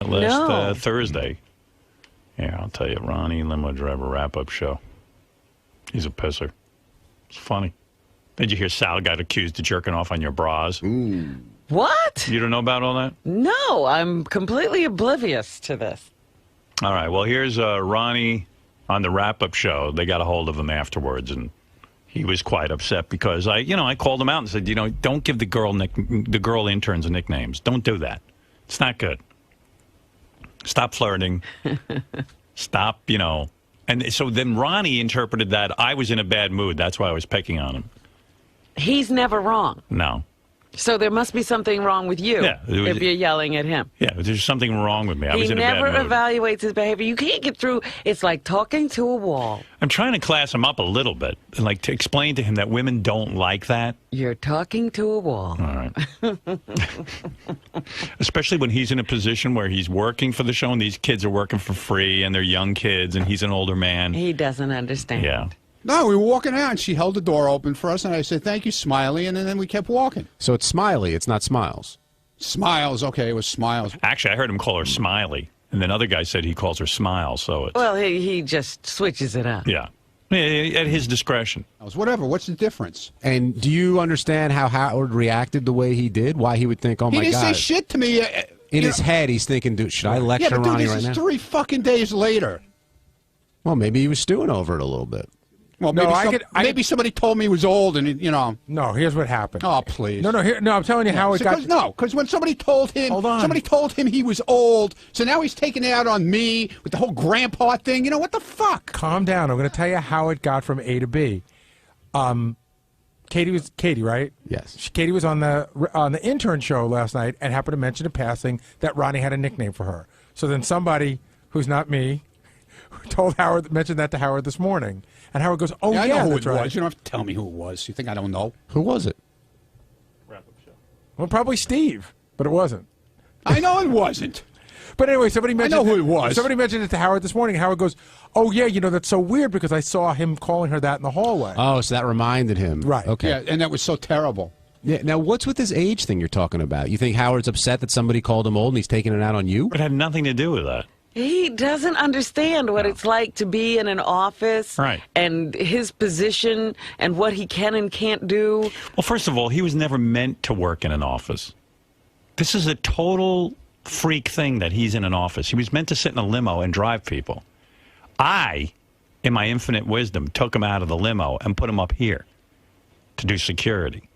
last Thursday. Yeah, I'll tell you, Ronnie, limo driver wrap-up show. He's a pisser. It's funny. Did you hear Sal got accused of jerking off on your bras? Ooh. What? You don't know about all that? No, I'm completely oblivious to this. All right, well, here's Ronnie on the wrap-up show. They got a hold of him afterwards, and he was quite upset because I called him out and said, don't give the girl interns nicknames. Don't do that. It's not good. Stop flirting. Stop, And so then Ronnie interpreted that I was in a bad mood. That's why I was picking on him. He's never wrong. No. So there must be something wrong with you if you're yelling at him. Yeah, there's something wrong with me. I was in a bad mood. He never evaluates his behavior. You can't get through. It's like talking to a wall. I'm trying to class him up a little bit and to explain to him that women don't like that. You're talking to a wall. All right. Especially when he's in a position where he's working for the show and these kids are working for free and they're young kids and he's an older man. He doesn't understand. Yeah. No, we were walking out, and she held the door open for us, and I said, thank you, Smiley, and then we kept walking. So it's Smiley, it's not Smiles. Smiles, okay, it was Smiles. Actually, I heard him call her Smiley, and then other guy said he calls her Smile, so it's... Well, he just switches it up. Yeah. At his discretion. Whatever, what's the difference? And do you understand how Howard reacted the way he did? Why he would think, oh, my God. He didn't say shit to me. In his head, he's thinking, dude, should I lecture Ronnie right now? This is 3 fucking days later. Well, maybe he was stewing over it a little bit. Well, maybe somebody told me he was old, and No, here's what happened. Oh, please. No, I'm telling you how it got. Because when somebody told him, he was old, so now he's taking it out on me with the whole grandpa thing. What the fuck? Calm down. I'm going to tell you how it got from A to B. Katie, right? Yes. Katie was on the intern show last night and happened to mention in passing that Ronnie had a nickname for her. So then somebody who's not me mentioned that to Howard this morning. And Howard goes, oh, yeah, I know who that's it right. was. You don't have to tell me who it was. You think I don't know? Who was it? Well, probably Steve, but it wasn't. I know it wasn't. But anyway, somebody mentioned I know who it was. Somebody mentioned it to Howard this morning. Howard goes, oh, yeah, that's so weird because I saw him calling her that in the hallway. Oh, so that reminded him. Right. Okay. Yeah, and that was so terrible. Yeah. Now, what's with this age thing you're talking about? You think Howard's upset that somebody called him old and he's taking it out on you? It had nothing to do with that. He doesn't understand what it's like to be in an office and his position and what he can and can't do. Well, first of all, he was never meant to work in an office. This is a total freak thing that he's in an office. He was meant to sit in a limo and drive people. I, in my infinite wisdom, took him out of the limo and put him up here to do security.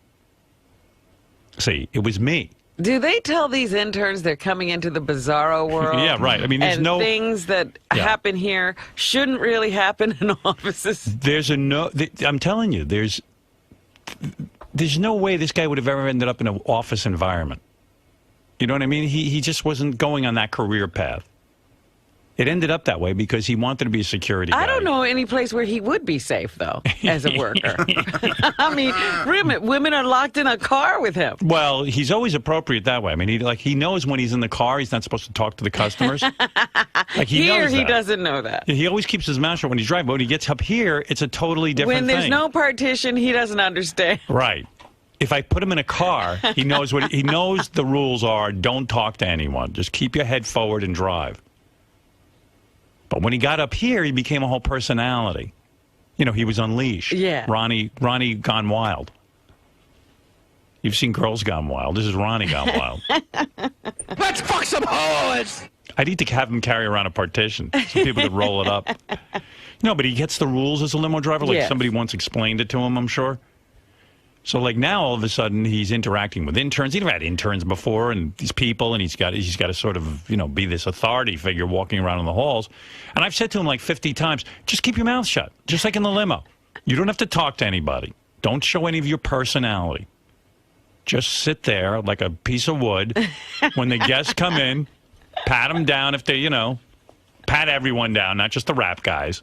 See, it was me. Do they tell these interns they're coming into the bizarro world? Yeah, right. I mean, there's no things that happen here shouldn't really happen in offices. I'm telling you, there's no way this guy would have ever ended up in an office environment. You know what I mean? He just wasn't going on that career path. It ended up that way because he wanted to be a security guy. I don't know any place where he would be safe, though, as a worker. I mean, women are locked in a car with him. Well, he's always appropriate that way. I mean, he knows when he's in the car, he's not supposed to talk to the customers. He doesn't know that. He always keeps his mouth shut when he's driving. But when he gets up here, it's a totally different thing. When there's no partition, he doesn't understand. Right. If I put him in a car, he knows he knows the rules are don't talk to anyone. Just keep your head forward and drive. But when he got up here, he became a whole personality. He was unleashed. Yeah. Ronnie gone wild. You've seen Girls Gone Wild. This is Ronnie Gone Wild. Let's fuck some hoes! I need to have him carry around a partition so people could roll it up. No, but he gets the rules as a limo driver. Somebody once explained it to him, I'm sure. So now all of a sudden he's interacting with interns. He never had interns before, and these people, and he's got to sort of be this authority figure walking around in the halls. And I've said to him 50 times, just keep your mouth shut, just like in the limo. You don't have to talk to anybody. Don't show any of your personality. Just sit there like a piece of wood. When the guests come in, pat them down if they, pat everyone down, not just the rap guys.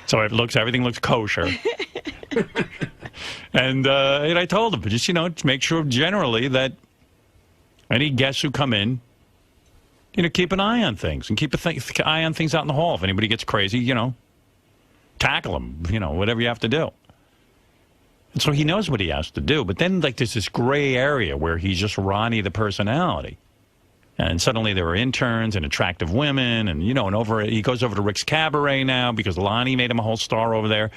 So everything looks kosher. And I told him, just make sure generally that any guests who come in, keep an eye on things and keep an eye on things out in the hall. If anybody gets crazy, tackle them, whatever you have to do. And so he knows what he has to do. But then, like, there's this gray area where he's just Ronnie the personality. And suddenly there are interns and attractive women, and, you know, and he goes over to Rick's Cabaret now because Lonnie made him a whole star over there.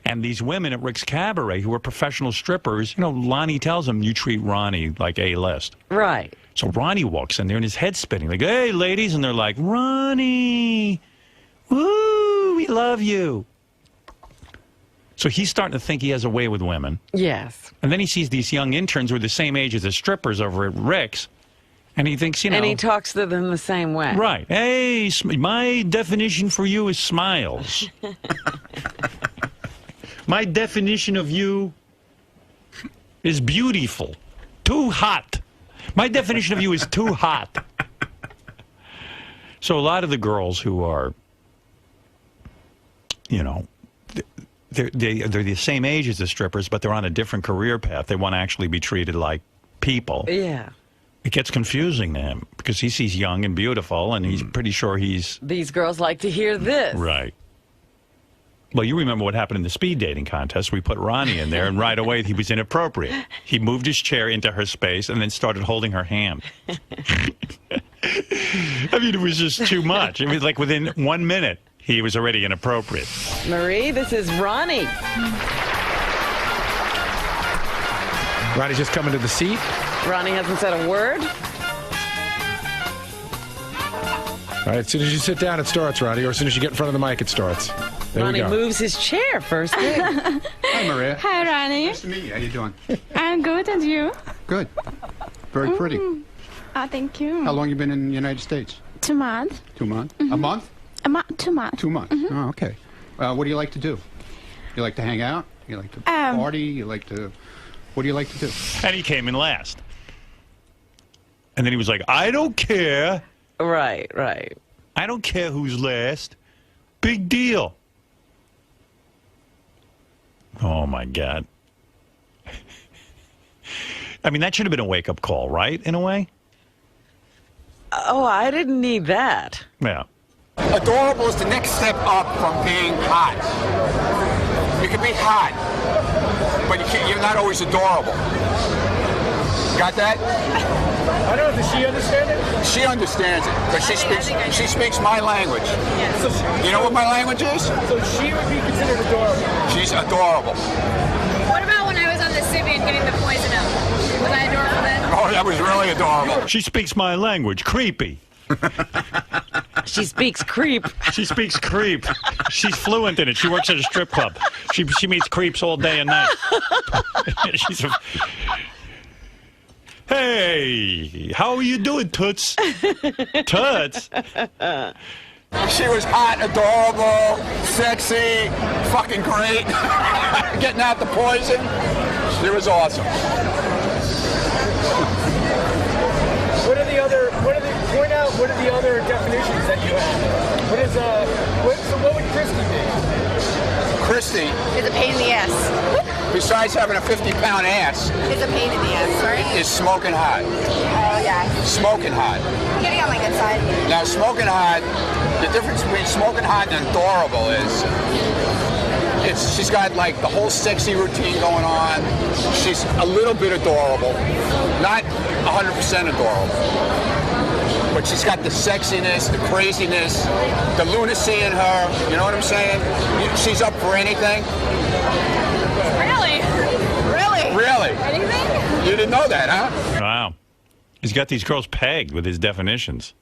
And these women at Rick's Cabaret who are professional strippers, you know, Lonnie tells them, you treat Ronnie like A-list. Right. So Ronnie walks in there and his head's spinning, like, hey, ladies. And they're like, Ronnie, woo, we love you. So he's starting to think he has a way with women. Yes. And then he sees these young interns who are the same age as the strippers over at Rick's. And he thinks, you know. And he talks to them the same way. Right. Hey, my definition for you is smiles. My definition of you is beautiful. Too hot. My definition of you is too hot. So a lot of the girls who are, you know, they're the same age as the strippers, but they're on a different career path. They want to actually be treated like people. Yeah. It gets confusing to him because he sees young and beautiful, and he's pretty sure he's... These girls like to hear this. Right. Well, you remember what happened in the speed dating contest. We put Ronnie in there, and right away he was inappropriate. He moved his chair into her space and then started holding her hand. I mean, it was just too much. It was like within 1 minute, he was already inappropriate. Marie, this is Ronnie. Ronnie's just coming to the seat. Ronnie hasn't said a word. All right, as soon as you sit down, it starts, Ronnie, or as soon as you get in front of the mic, it starts. There Ronnie we go. moves his chair first thing. Hi, Maria. Hi, Ronnie. Nice to meet you. How you doing? I'm good, and you? Good. Very pretty. Thank you. How long you been in the United States? 2 months. 2 months? A month? 2 months. 2 months. Oh, okay. What do you like to do? You like to hang out? You like to party? You like to... What do you like to do? And he came in last. And then he was like, I don't care. Right, right. I don't care who's last. Big deal. Oh, my God. I mean, that should have been a wake-up call, right, in a way? Oh, I didn't need that. Yeah. Adorable is the next step up from being hot. You can be hot, but you're not always adorable. Got that? I don't know. Does she understand it? She understands it, but she speaks my language. So, You know what my language is? so she would be considered adorable. She's adorable. What about when I was on the Sibian getting the poison out? Was I adorable then? Oh, that was really adorable. She speaks my language. Creepy. She speaks creep. She speaks creep. She's fluent in it. She works at a strip club. She meets creeps all day and night. Hey, how are you doing, Toots? Toots? She was hot, adorable, sexy, fucking great. Getting out the poison. She was awesome. What are the other definitions that you have? What would Christy be? Christy, It's a pain in the ass. besides having a 50-pound ass, It's a pain in the ass, right? is smoking hot. Oh, yeah. Smoking hot. Getting on my good side. Now, smoking hot, the difference between smoking hot and adorable is she's got like the whole sexy routine going on. She's a little bit adorable, not 100% adorable. But she's got the sexiness, the craziness, the lunacy in her. You know what I'm saying? She's up for anything. Really? Really? Really? Anything? You didn't know that, huh? Wow. He's got these girls pegged with his definitions.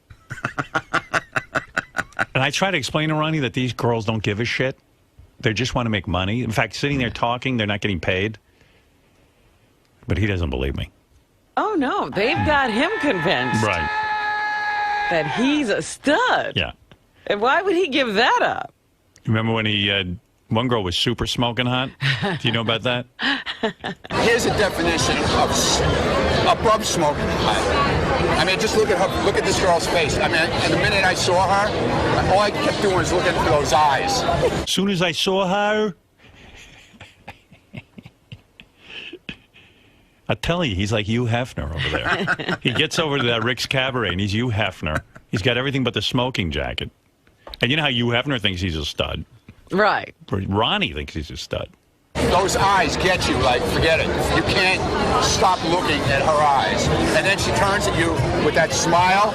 And I try to explain to Ronnie that these girls don't give a shit. They just want to make money. In fact, sitting there talking, they're not getting paid. But he doesn't believe me. Oh, no. They've got him convinced Right. that he's a stud. Yeah. And why would he give that up? Remember when one girl was super smoking hot? Do you know about that? Here's a definition of above smoking hot. I mean, just look at this girl's face. I mean, and the minute I saw her, all I kept doing was looking for those eyes. As soon as I saw her, I tell you, he's like Hugh Hefner over there. He gets over to that Rick's Cabaret, and he's Hugh Hefner. He's got everything but the smoking jacket. And you know how Hugh Hefner thinks he's a stud? Right. Ronnie thinks he's a stud. The those eyes get you. Like, forget it. You can't stop looking at her eyes. And then she turns at you with that smile.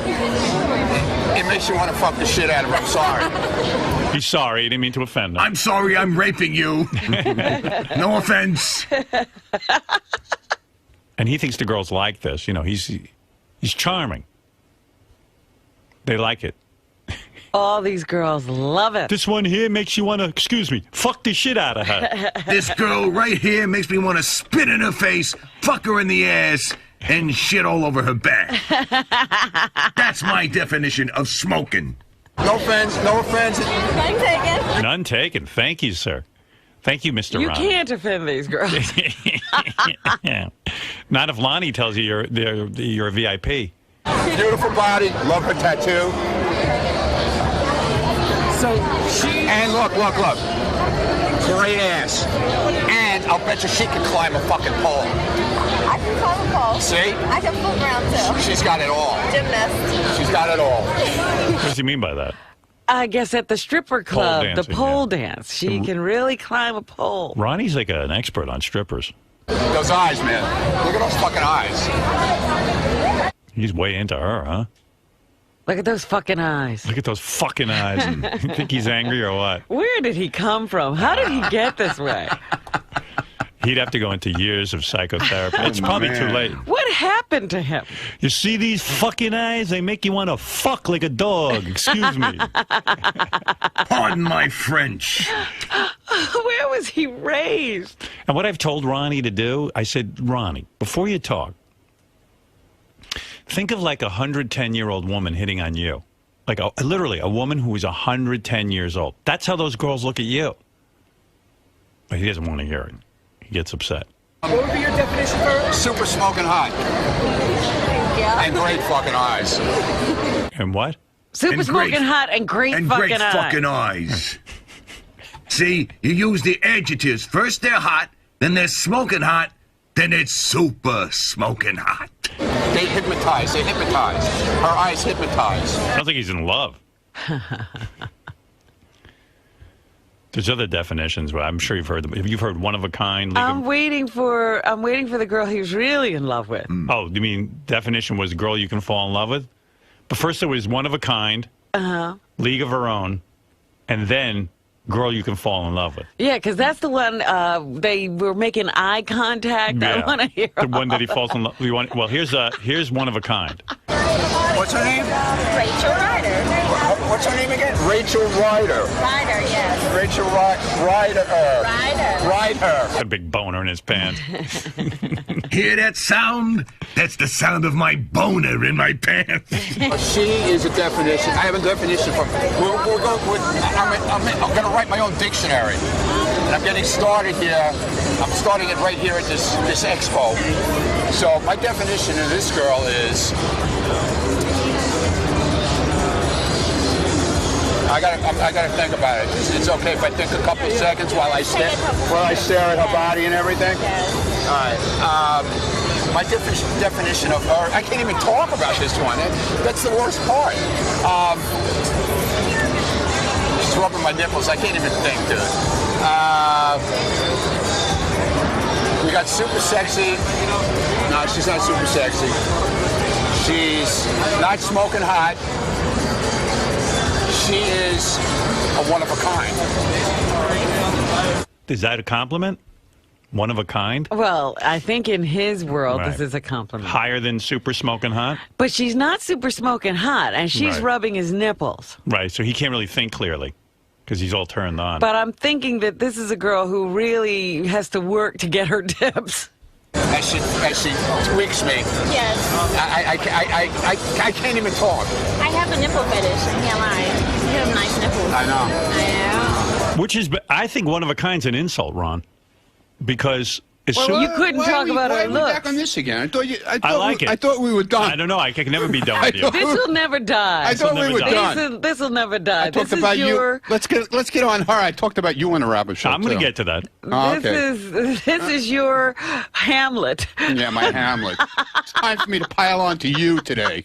It makes you want to fuck the shit out of her. I'm sorry. He's sorry. He didn't mean to offend him. I'm sorry I'm raping you. No offense. And he thinks the girls like this. You know, he's charming. They like it. All these girls love it. This one here makes you want to, excuse me, fuck the shit out of her. This girl right here makes me want to spit in her face, fuck her in the ass, and shit all over her back. That's my definition of smoking. No offense. No offense. None taken. None taken. Thank you, sir. Thank you, Mr. You Ronnie. can't offend these girls. Not if Lonnie tells you you're a VIP. Beautiful body. Love her tattoo. So she... And look. Great ass. And I'll bet you she can climb a fucking pole. I can climb a pole. See? I can flip around too. She's got it all. Gymnast. She's got it all. What does he mean by that? I guess at the stripper club, dancing, the pole yeah. dance, she can really climb a pole. Ronnie's like an expert on strippers. Those eyes, man. Look at those fucking eyes. He's way into her, huh? Look at those fucking eyes. Look at those fucking eyes. And you think he's angry or what? Where did he come from? How did he get this way? He'd have to go into years of psychotherapy. It's probably too late. What happened to him? You see these fucking eyes? They make you want to fuck like a dog. Excuse me. Pardon my French. Where was he raised? And what I've told Ronnie to do, I said, Ronnie, before you talk, think of like a 110-year-old woman hitting on you. Like literally a woman who is 110 years old. That's how those girls look at you. But he doesn't want to hear it. He gets upset. What would be your definition for her? Super smoking hot. Yeah. And great fucking eyes. And what? Super And smoking great- hot and great And fucking great eyes. fucking eyes. See, you use the adjectives. First they're hot, then they're smoking hot, then it's super smoking hot. They hypnotize. Her eyes hypnotize. Sounds like he's in love. There's other definitions, but I'm sure you've heard them. You've heard one of a kind. I'm waiting for the girl he's really in love with. Oh, you mean definition was girl you can fall in love with? But first it was one of a kind, League of Her Own, and then girl you can fall in love with. Yeah, because that's the one they were making eye contact. I want to hear the one that he falls in love with. Well, here's one of a kind. What's her name? Rachel Ryder. What's her name again? Rachel Ryder. Ryder, yes. Rachel Ryder. Ryder. A big boner in his pants. Hear that sound? That's the sound of my boner in my pants. She is a definition. I have a definition for. I'm going to write my own dictionary. And I'm getting started here. I'm starting it right here at this expo. So my definition of this girl is. I gotta think about it. It's okay if I think a couple seconds while I stare at her body and everything. All right. My definition of her. I can't even talk about this one. That's the worst part. She's rubbing my nipples. I can't even think, dude. We got super sexy. No, she's not super sexy. She's not smoking hot. She is a one of a kind. Is that a compliment? One of a kind? Well, I think in his world, Right. this is a compliment. Higher than super smoking hot? But she's not super smoking hot, and she's Right. rubbing his nipples. Right, so he can't really think clearly because he's all turned on. But I'm thinking that this is a girl who really has to work to get her tips. As she tweaks me, Yes. I can't even talk. I have a nipple fetish. I can't lie. You have nice nipples. I know. I know. Which is, I think one of a kind's an insult, Ron. Because as soon you couldn't talk about her Why are we back looks. on this again? I like it. I thought we were done. I don't know, I can never be done with you. This will never die. I thought we never were die. done. This will never die. I talked This about is your. you. Let's get on her. I talked about you on the Rabbit Show. I'm going too. to get to that. Oh, okay. This is your Hamlet. Yeah, my Hamlet. It's time for me to pile on to you today.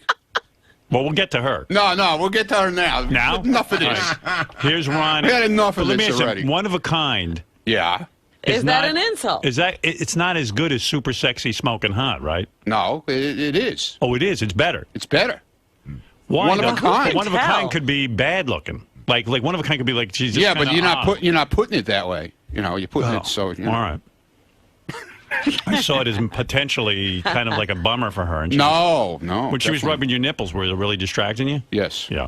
Well, we'll get to her. No, we'll get to her now. Now? Enough of this. All right. Here's Ron. We had enough of But let me this ask you, already. one of a kind. Yeah. Is that an insult? Is that it's not as good as super sexy smoking hot, right? No, it is. Oh, it is. It's better. It's better. Why? One of a kind. One of a kind could be bad looking. Like one of a kind could be like she's just but you're not odd. you're not putting it that way. You know, you're putting it so. You know. All right. I saw it as potentially kind of like a bummer for her. And No. When she was rubbing your nipples, were they really distracting you? Yes. Yeah.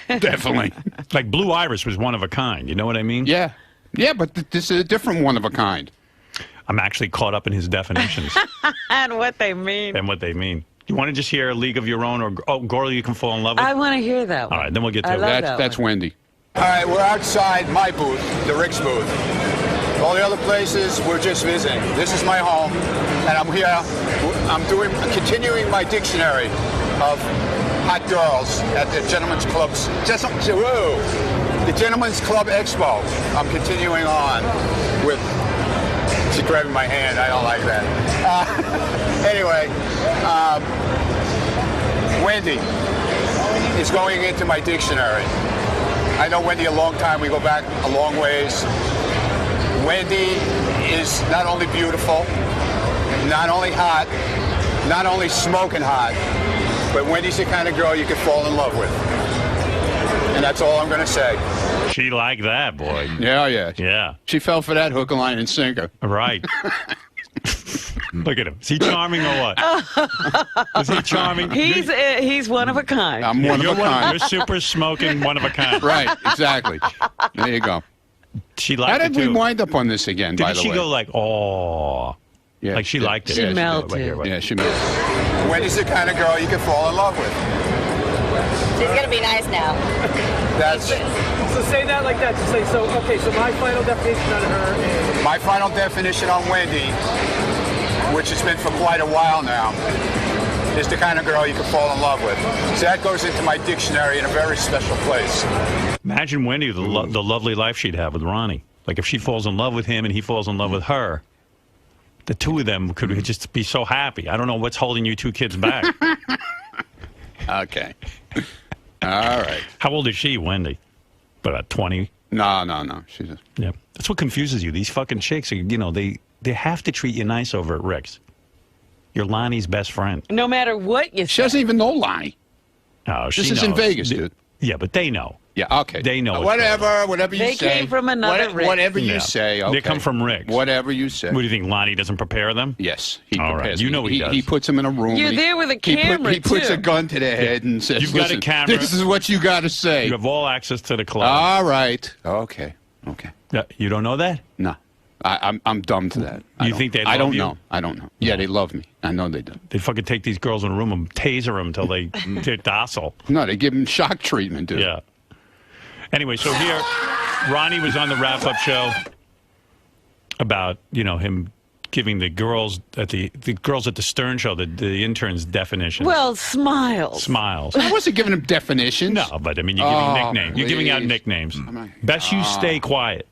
Definitely. Like Blue Iris was one of a kind. You know what I mean? Yeah. Yeah, but this is a different one of a kind. I'm actually caught up in his definitions. And what they mean. You want to just hear a League of Your Own or Girl You Can Fall in Love With? I want to hear that one. All right, then we'll get to I it. love That's Wendy. All right, we're outside my booth, the Rick's booth. All the other places, we're just visiting. This is my home, and I'm here. I'm continuing my dictionary of hot girls at the Gentlemen's Club's. The Gentlemen's Club Expo. I'm continuing on with. She's grabbing my hand. I don't like that. Anyway, Wendy is going into my dictionary. I know Wendy a long time. We go back a long ways. Wendy is not only beautiful, not only hot, not only smoking hot, but Wendy's the kind of girl you could fall in love with. And that's all I'm going to say. She liked that, boy. Yeah. She fell for that hook, line, and sinker. Right. Look at him. Is he charming or what? Is he charming? He's one of a kind. I'm one of a kind. You're super smoking one of a kind. Right, exactly. There you go. She liked it, How did we wind up on this again, by the way? Didn't she go like, oh? Yeah, like she liked it. She melted. Yeah, she melted. Wendy's the kind of girl you can fall in love with. She's going to be nice now. So say that like that. Just say, so my final definition on her is... My final definition on Wendy, which has been for quite a while now, is the kind of girl you can fall in love with. So that goes into my dictionary in a very special place. Imagine Wendy, the lovely life she'd have with Ronnie. Like if she falls in love with him and he falls in love with her, the two of them could just be so happy. I don't know what's holding you two kids back. Okay. All right. How old is she, Wendy? About 20? No. She's Yeah. That's what confuses you. These fucking chicks, you know, they have to treat you nice over at Rick's. You're Lonnie's best friend. No matter what you say. She doesn't even know Lonnie. Oh, This is in Vegas, dude. Yeah, but they know. Yeah, okay. They know. Whatever you say. They came from another Rick. Whatever you say. Okay. They come from Rick's. Whatever you say. What do you think, Lonnie doesn't prepare them? Yes, he All prepares. right. You know he does. He puts them in a room. You're there with a camera, He puts too. a gun to their head and says, You've got a "Listen, camera. this is what you got to say." You have all access to the club. All right. Okay. Yeah, you don't know that? No. I'm dumb to that. You think they love I don't you? know. I don't know. Yeah, they love me. I know they do. They fucking take these girls in a room and taser them until they're docile. No, they give them shock treatment, dude. Yeah. Anyway, so here, Ronnie was on the wrap-up show about, you know, him giving the girls at the Stern show, the interns' definitions. Well, smiles. I wasn't giving them definitions. No, but I mean, you're giving nicknames. You're giving out nicknames. Best you stay quiet.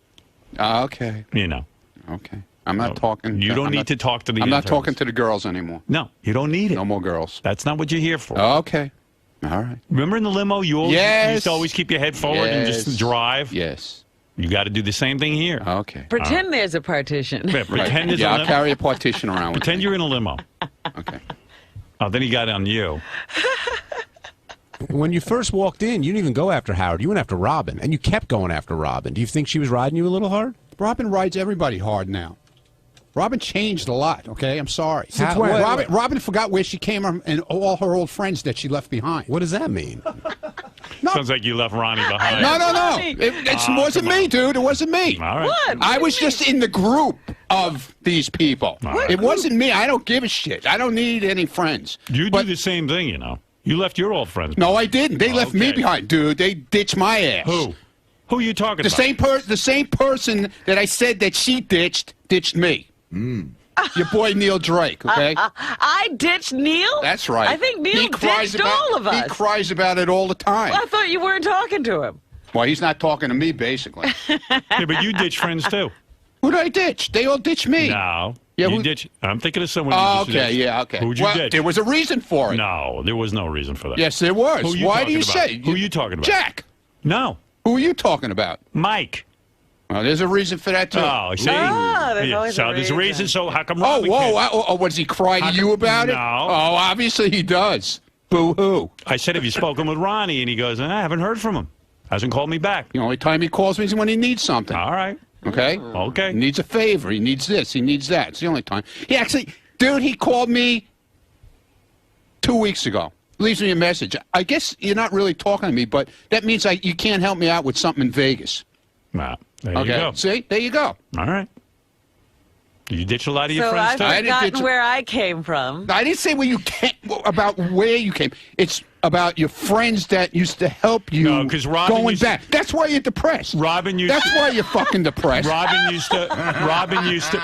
Okay. You know. Okay. I'm not talking. You don't need to talk to the I'm not interns. talking to the girls anymore. No, you don't need it. No more girls. That's not what you're here for. Okay. All right. Remember in the limo, you used to always keep your head forward and just drive? Yes. You got to do the same thing here. Okay. Pretend there's a partition. Yeah, pretend there's a I'll limo. carry a partition around with Pretend me. you're in a limo. Okay. Oh, then he got on you. When you first walked in, you didn't even go after Howard. You went after Robin, and you kept going after Robin. Do you think she was riding you a little hard? Robin rides everybody hard now. Robin changed a lot, okay? I'm sorry. Since when? Robin forgot where she came from and all her old friends that she left behind. What does that mean? Sounds like you left Ronnie behind. No. It wasn't me, dude. It wasn't me. All right. What? I was just in the group of these people. Right. It wasn't me. I don't give a shit. I don't need any friends. You do the same thing, you know. You left your old friends. No, I didn't. They left me Okay. behind, dude. They ditched my ass. Who? Who are you talking The about? the same person that I said that she ditched me. Your boy Neil Drake, okay? I ditched Neil? That's right. I think Neil He cries ditched about, all of us. He cries about it all the time. Well, I thought you weren't talking to him. Well, he's not talking to me, basically. Yeah, but you ditch friends too. Who did I ditch? They all ditched me. No. Yeah, you who- ditch. I'm thinking of someone. Oh, you just okay, ditched. yeah, okay. Who'd you Well, ditch? there was a reason for it. No, there was no reason for that. Yes, there was. Who you Why do talking you about? say? Who are you talking about? Jack. No. Who are you talking about? Mike. Well, there's a reason for that, too. Oh, see? there's always so a there's a reason. reason. So how come Oh, Robin can't? whoa. Was he crying to you about it? No. Oh, obviously he does. Boo-hoo. I said, have you spoken with Ronnie? And he goes, I haven't heard from him. Hasn't called me back. The only time he calls me is when he needs something. All right. Okay? Okay. He needs a favor. He needs this. He needs that. It's the only time. He actually, dude, he called me 2 weeks ago. Leaves me a message. I guess you're not really talking to me, but that means you can't help me out with something in Vegas. Wow. There you Okay? go. See? There you go. All right. You ditch a lot of your So friends, I've too? I didn't forgotten ditch- where I came from. I didn't say where you came, about where you came. It's about your friends that used to help you. No, 'cause Robin going used to- back. That's why you're depressed. Robin used That's why you're fucking depressed. Robin used to.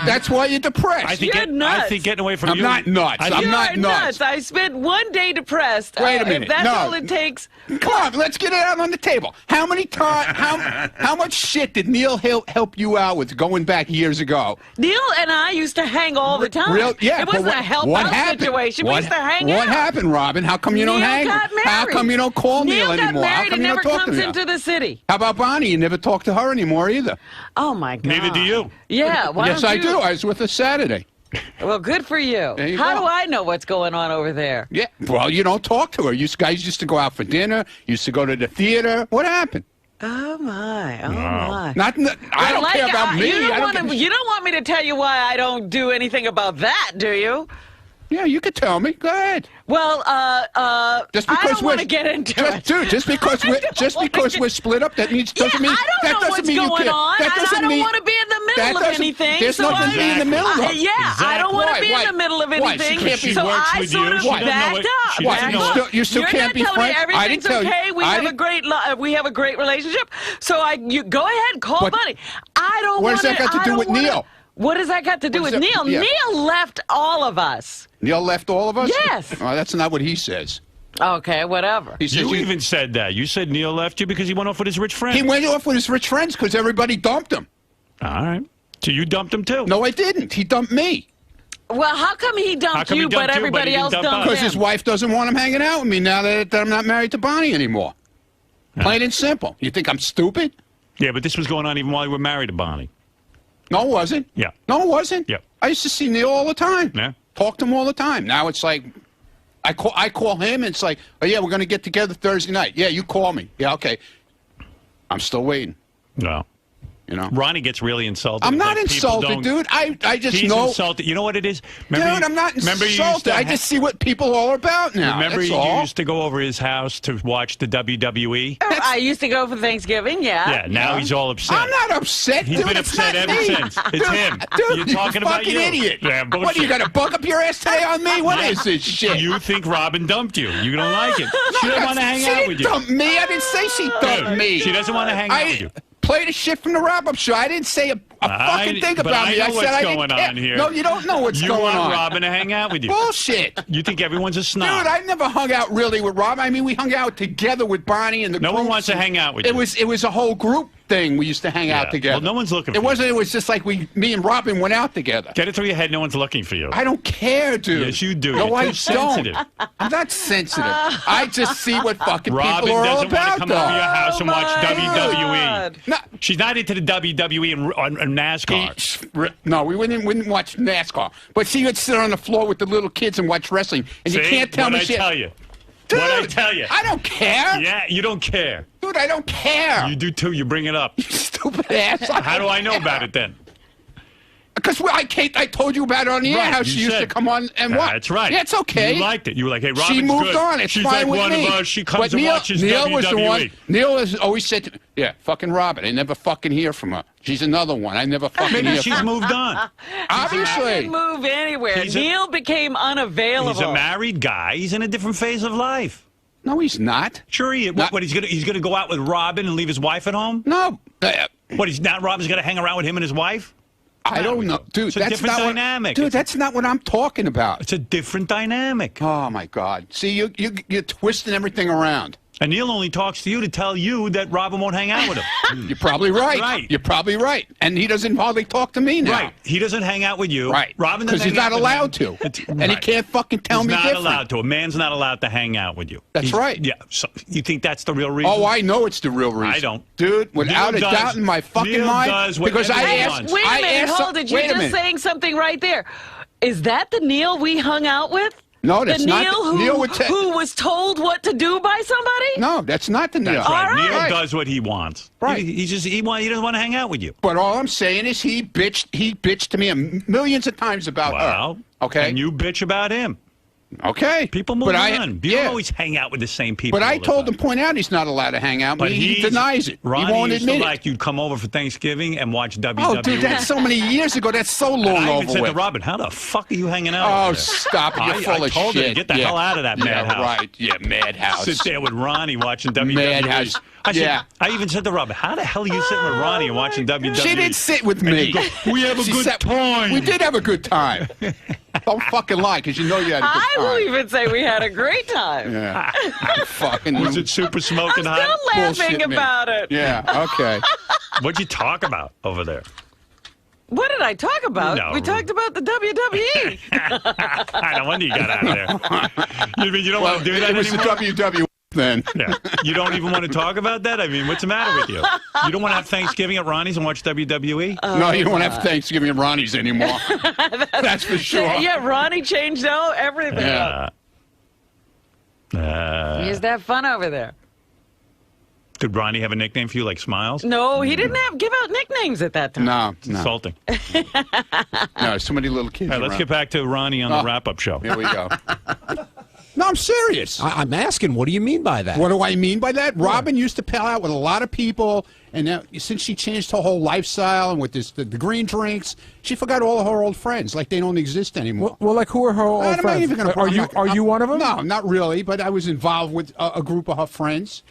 That's why you're depressed. I think, You're nuts. I think getting away from I'm you. not nuts. I I'm think- You're not nuts. I spent 1 day depressed. Wait a minute. If that's No. all it takes. Come on, let's get it out on the table. How many times? How much shit did Neil help you out with going back years ago? Neil and I used to hang all the time. Yeah, it wasn't but a help what out happened? situation. We used to hang out. What happened, Robin? How come you don't Neil hang? got married. How come you don't call Neil got anymore? How married come and you never don't talk comes to me? into the city. How about Bonnie? You never talk to her anymore either. Oh my God. Neither do you. Yeah. Why Yes, don't I you? do. I was with her Saturday. Well, good for you. There you How go. do I know what's going on over there? Yeah. Well, you don't talk to her. You guys used to go out for dinner. Used to go to the theater. What happened? Oh my. Oh Wow. my. I don't care about me. You I don't, don't you don't want me to tell you why I don't do anything about that, do you? Yeah, you could tell me. Go ahead. Well, Just I because don't want to get into it. Dude, just because we're split up, that means doesn't mean I that don't know doesn't what's mean you going can't. on, That and doesn't I don't mean want to be in the middle of doesn't- anything. There's so nothing to be in the middle of. I don't want to be Why? in the middle of Why? anything. She can't be- So works I with sort you. of She doesn't know backed what- up. she Why? doesn't know what- You still You're can't not be telling me friends. I didn't everything's tell you. okay. We have a great relationship. So you go ahead, call But Bunny. I don't. what does that got to do with Neil? What does that got to do What with does that- Neil? yeah. Neil left all of us. Neil left all of us? Yes. Oh, that's not what he says. Okay, whatever. He says You even said that. You said Neil left you because he went off with his rich friend. he went off with his rich friends because everybody dumped him. All right. So you dumped him too. No, I didn't. He dumped me Well, how come he dumped come he you, dumped but you, but he everybody didn't else dump dumped us? because him? his wife doesn't want him hanging out with me now that I'm not married to Bonnie anymore. Plain and simple. You think I'm stupid? Yeah, but this was going on even while you were married to Bonnie. No, it wasn't. Yeah. No, it wasn't. Yeah. I used to see Neil all the time. Yeah. Talk to him all the time. Now it's like, I call him and it's like, oh yeah, we're going to get together Thursday night. Yeah, you call me. Yeah, okay. I'm still waiting. No. You know. Ronnie gets really insulted. I'm not Like, people insulted, don't- dude. I just He's know. insulted. You know what it is? Dude, I'm not remember you used insulted. to I just see what people are about now. Remember That's you all. used to go over his house to watch the WWE? I used to go for Thanksgiving, yeah. Yeah, now he's all upset. I'm not upset, He's dude. been It's upset not ever me. since. It's Dude, him. Dude, You're talking about fucking you. idiot. Yeah, What, are bullshit. you got to bug up your ass today on me? What is this shit? You think Robin dumped you. You don't like it. She doesn't want to hang she out didn't with you. dump me. I didn't say she dumped Dude, me. she doesn't want to hang out with you. Play the shit from the wrap-up show. I didn't say a fucking thing but about I me. know I said what's I didn't going care. on here. No, you don't know what's You going want on. Robin to hang out with you. Bullshit. You think everyone's a snob. Dude, I never hung out really with Rob. I mean, we hung out together with Bonnie and the No one groups. wants to hang out with It you. was a whole group thing. We used to hang Yeah. out together. Well, no one's looking for It wasn't. It was just like me and Robin went out together. Get it through your head. No one's looking for you. I don't care, dude. Yes, you do. No, You're I too don't. sensitive. I'm not sensitive. I just see what fucking Robin people are all doesn't want about, to come though. over your house and watch my WWE. God. No, She's not into the WWE and NASCAR. no, we wouldn't watch NASCAR. But she would sit on the floor with the little kids and watch wrestling. And See? you can't tell me What'd I shit. tell you? Dude, What'd I tell you? I don't care. Yeah, you don't care. Dude, I don't care. You do too. You bring it up. Stupid ass. How do I know about it then? Because I told you about it on the air, Right, how you she used to said. come on and watch. That's right. Yeah, it's okay. You liked it. You were like, hey, Robin's She moved good. on. It's She's fine like with one me. of us. She comes But and Neil, watches Neil WWE. was the one. Neil has always said, to me, yeah, fucking Robin. I never fucking hear from her. She's another one. I never fucking Maybe hear she's from her. moved on. I Obviously. didn't move anywhere. He's a- Neil became unavailable. He's a married guy. He's in a different phase of life. No, he's not. Sure he is. Not- What, he's gonna go out with Robin and leave his wife at home? No. What, he's not Robin's gonna hang around with him and his wife? I don't know. Dude, It's a that's different not dynamic. Dude, that's not what I'm talking about. It's a different dynamic. Oh, my God. See, you're twisting everything around. And Neil only talks to you to tell you that Robin won't hang out with him. You're probably right. Right. You're probably right. And he doesn't hardly talk to me now. Right. He doesn't hang out with you. Right. Robin because doesn't he's hang not out allowed with to. him. And he can't fucking tell He's me not different. allowed to. A man's not allowed to hang out with you. That's right. Yeah. So you think that's the real reason? Oh, I know it's the real reason. I don't. Dude, without Neil a does- doubt in my fucking Neil mind. does Because whatever I he asked. wants. Wait a I minute, asked hold it. You're wait a just minute. saying something right there. Is that the Neil we hung out with? No, that's the not Neil the- who, Neil would who was told what to do by somebody? No, that's not the Neil. That's right. All Neil right. does what he wants. Right. He doesn't want to hang out with you. But all I'm saying is he bitched to me millions of times about Wow. her. Okay. And you bitch about him. Okay. People move on. You don't always hang out with the same people. But I all the told time. him, point out he's not allowed to hang out with But me. He he's- denies it. Ronnie he won't used admit to it. like you'd come over for Thanksgiving and watch WWE. Oh, dude, that's so many years ago. That's so long And I over even said with. to Robin, how the fuck are you hanging out Oh, over there? stop it. You're full I of told her shit. to get the hell out of that madhouse. Right. Yeah, madhouse. Sit there with Ronnie watching WWE. Madhouse. I said, Yeah. I even said to Robin, how the hell are you sitting with Ronnie and watching WWE? She didn't sit with And me. you go, we have a She good sat- time. We did have a good time. Don't fucking lie, because you know you had a good I time. will even say we had a great time. Yeah. fucking. Was it super smoking I'm hot? still laughing Bullshit, man. about it. Yeah, okay. What'd you talk about over there? What did I talk about? No. We talked about the WWE. No wonder you got out of there. You mean you don't want to do that it was anymore? the WWE then. Yeah. You don't even want to talk about that? I mean, what's the matter with you? You don't want to have Thanksgiving at Ronnie's and watch WWE? No, you don't want to have Thanksgiving at Ronnie's anymore. That's for sure. Yeah, Ronnie changed out everything. Yeah. Is that fun over there? Did Ronnie have a nickname for you, like Smiles? No, he didn't give out nicknames at that time. No, It's insulting. no, so many little kids. All right, let's around. get back to Ronnie on the wrap-up show. Here we go. No, I'm serious. I'm asking, what do you mean by that? What do I mean by that? Robin used to pal out with a lot of people, and now, since she changed her whole lifestyle and with the green drinks, she forgot all of her old friends, like they don't exist anymore. Well, like who are her old I'm not friends? even gonna- Are I'm you not- are you one of them? No, not really, but I was involved with a group of her friends,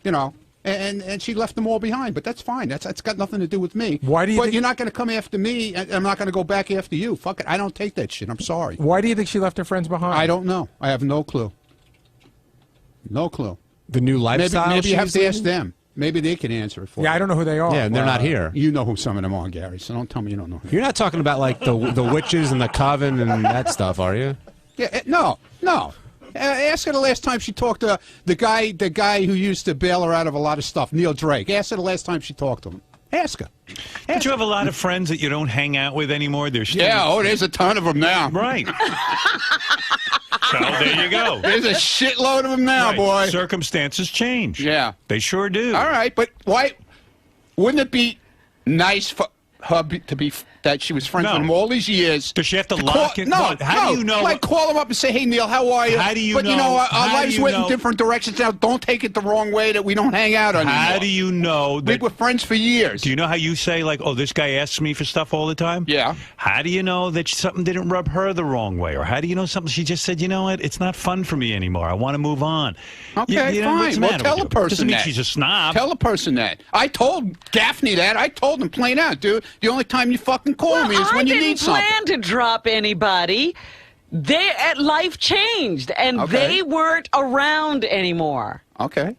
you know, and she left them all behind. But that's fine. That's got nothing to do with me. Why do you But think- you're not going to come after me, and I'm not going to go back after you. Fuck it. I don't take that shit. I'm sorry. Why do you think she left her friends behind? I don't know. I have no clue. No clue. The new lifestyle. Maybe you have she's to ask leading? them. Maybe they can answer it for you. Yeah, I don't know who they are. Yeah, and they're not here. You know who some of them are, Gary, so don't tell me you don't know who. You're not talking about like the witches and the coven and that stuff, are you? Yeah, no. Ask her the last time she talked to the guy who used to bail her out of a lot of stuff, Neil Drake. Ask her the last time she talked to him. Ask her. But you have a lot of friends that you don't hang out with anymore. There's still... Yeah, there's a ton of them now. Right. So there you go. There's a shitload of them now, Right. boy. Circumstances change. Yeah. They sure do. All right, but why wouldn't it be nice for her to be that she was friends No. with him all these years? Does she have to call- lock it? No, What? How no. do you know? Like call him up and say, "Hey, Neil, how are you?" How do you But you know- know, our how do lives you went in know- different directions now. Don't take it the wrong way that we don't hang out anymore. How do you know We that? were friends for years. Do you know how you say like, "Oh, this guy asks me for stuff all the time"? Yeah. How do you know that something didn't rub her the wrong way, or how do you know something she just said? You know what? It's not fun for me anymore. I want to move on. Okay, you know, what's the fine. Well, matter tell with the you? person Doesn't mean that. she's a snob. Tell the person that. I told Gaffney that. I told him plain out, dude. The only time you fucking call me is when you need something. I didn't plan to drop anybody. Life changed, and Okay. they weren't around anymore. Okay.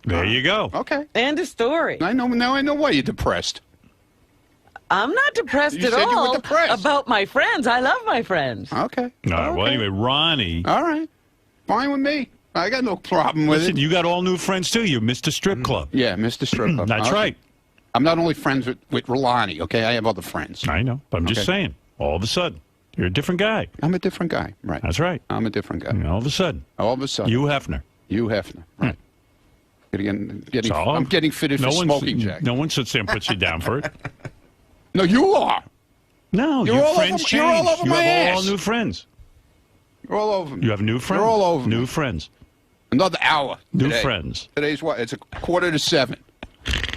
There you go. Okay. End of story. I know now. I know why you're depressed. I'm not depressed You at said you were all depressed. about my friends. I love my friends. Okay. All right. Well, anyway, Ronnie. All right. Fine with me. I got no problem with Listen, it. you got all new friends too. You're Mr. Strip Club. Yeah, Mr. Strip Club. That's Okay. right. I'm not only friends with Ronnie, okay? I have other friends. I know, but I'm just Okay. saying. All of a sudden, you're a different guy. I'm a different guy. Right. That's right. I'm a different guy. And all of a sudden, All of a sudden. you Hefner. You Hefner. Right. Getting, So, I'm getting fitted for smoking jack. No one sits there and puts you down for it. No, you are. No, You're your all friends over- change. you're all over you my have all ass. new friends. You're all over me. You have new friends. You're all over New me. friends. Another hour. New today. friends. Today's what? It's 6:45.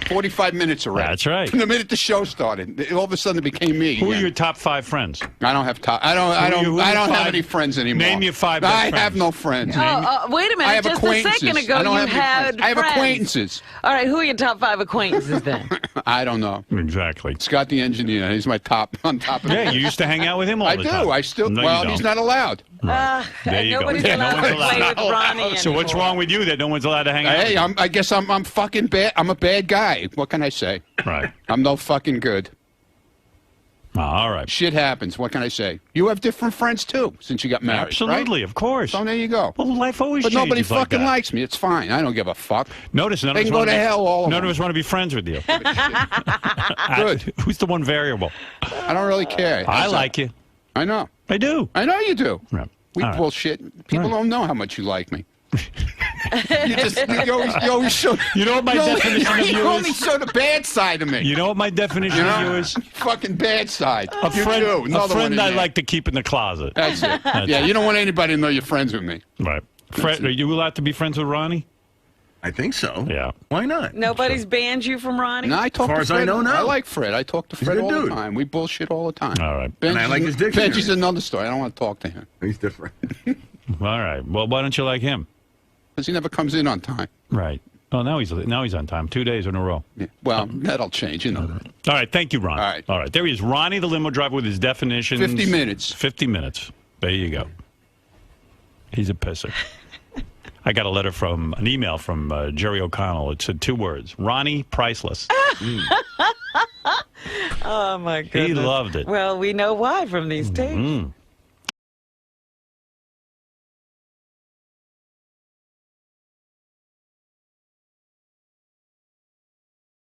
45 minutes already. That's right. From the minute the show started, all of a sudden it became me. Who are again. your top 5 friends? I don't have time. I don't who are have five- any friends anymore. Name your 5 best I friends. have no friends. Wait a minute. I have Just a acquaintances. second ago, I don't you have any had friends. I have friends. acquaintances. All right, who are your top 5 acquaintances then? I don't know. Exactly. Scott the engineer. He's my top on top of Yeah, you used to hang out with him all I the do. time. I still. No, you well, don't. he's not allowed. There you nobody's go. allowed to play with Ronnie So what's wrong with you that no one's allowed to hang out? Hey, I guess I'm fucking bad. I'm a bad guy. What can I say? Right. I'm no fucking good. All right. Shit happens. What can I say? You have different friends too since you got married. Absolutely, right? of course. So there you go. Well, life always But changes nobody like fucking that. likes me. It's fine. I don't give a fuck. Notice none They of us can go want to hell. All of None them. of us want to be friends with you. Good. Who's the one variable? I don't really care. I like you. I know. I do. I know you do. Right. We All right. bullshit. People don't know how much you like me. you always show. You know what my definition of You you only is? show the bad side of me. You know what my definition of you is? Fucking bad side. A friend, you do. Another one in I there. like to keep in the closet. That's it. Yeah, you don't want anybody to know you're friends with me. Right. Fred, are you allowed to be friends with Ronnie? I think so. Yeah. Why not? Nobody's banned you from Ronnie? No, I talk As far to as Fred. I know, no. I like Fred. I talk to He's a Fred good all the dude. time. We bullshit all the time. All right. And I like his dictionary. Benji's another story. I don't want to talk to him. He's different. All right. Well, why don't you like him? Because he never comes in on time. Right. Oh, now he's on time. 2 days in a row. Yeah. Well, that'll change, you know that. All right. Thank you, Ron. All right. All right. There he is. Ronnie, the limo driver, with his definitions. 50 minutes. 50 minutes. There you go. He's a pisser. I got an email from Jerry O'Connell. It said 2 words. Ronnie, priceless. Oh, my goodness. He loved it. Well, we know why from these tapes.